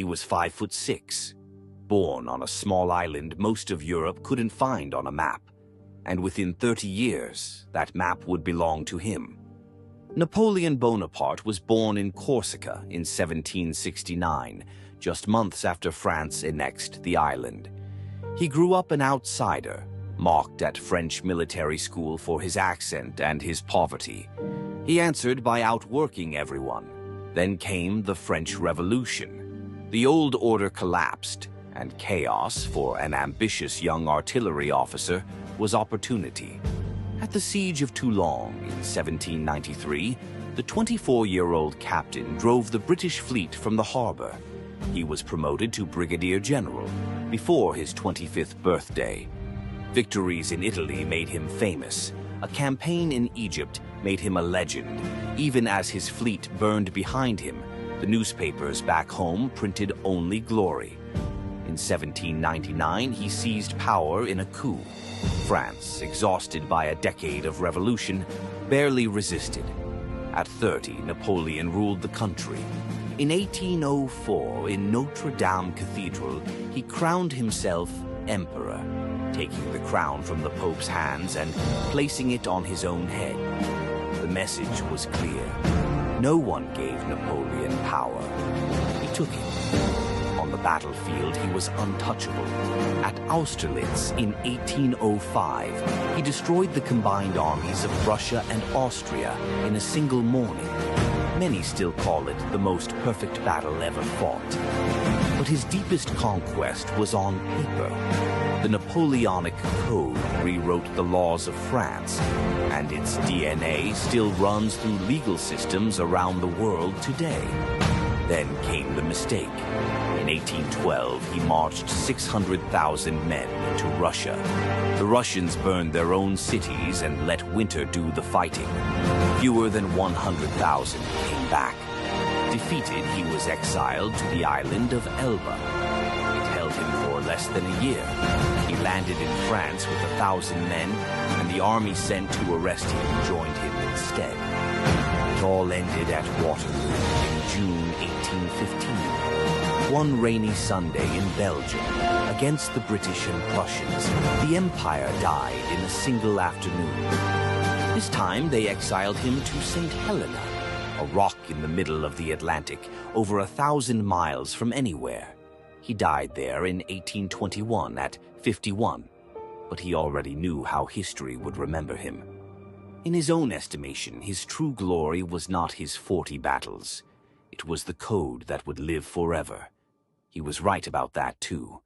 He was 5'6", born on a small island most of Europe couldn't find on a map, and within 30 years, that map would belong to him. Napoleon Bonaparte was born in Corsica in 1769, just months after France annexed the island. He grew up an outsider, mocked at French military school for his accent and his poverty. He answered by outworking everyone. Then came the French Revolution. The old order collapsed, and chaos for an ambitious young artillery officer was opportunity. At the Siege of Toulon in 1793, the 24-year-old captain drove the British fleet from the harbor. He was promoted to brigadier general before his 25th birthday. Victories in Italy made him famous. A campaign in Egypt made him a legend. Even as his fleet burned behind him, the newspapers back home printed only glory. In 1799, he seized power in a coup. France, exhausted by a decade of revolution, barely resisted. At 30, Napoleon ruled the country. In 1804, in Notre Dame Cathedral, he crowned himself emperor, taking the crown from the Pope's hands and placing it on his own head. The message was clear. No one gave Napoleon power. He took it. On the battlefield, he was untouchable. At Austerlitz in 1805, he destroyed the combined armies of Russia and Austria in a single morning. Many still call it the most perfect battle ever fought. But his deepest conquest was on paper. The Napoleonic Code rewrote the laws of France, and its DNA still runs through legal systems around the world today. Then came the mistake. In 1812, he marched 600,000 men into Russia. The Russians burned their own cities and let winter do the fighting. Fewer than 100,000 came back. Defeated, he was exiled to the island of Elba. It held him for less than a year. He landed in France with 1,000 men, and the army sent to arrest him joined him instead. It all ended at Waterloo in June 1815. One rainy Sunday in Belgium, against the British and Prussians, the Empire died in a single afternoon. This time they exiled him to St. Helena, a rock in the middle of the Atlantic, over 1,000 miles from anywhere. He died there in 1821 at 51, but he already knew how history would remember him. In his own estimation, his true glory was not his 40 battles. It was the code that would live forever. He was right about that, too.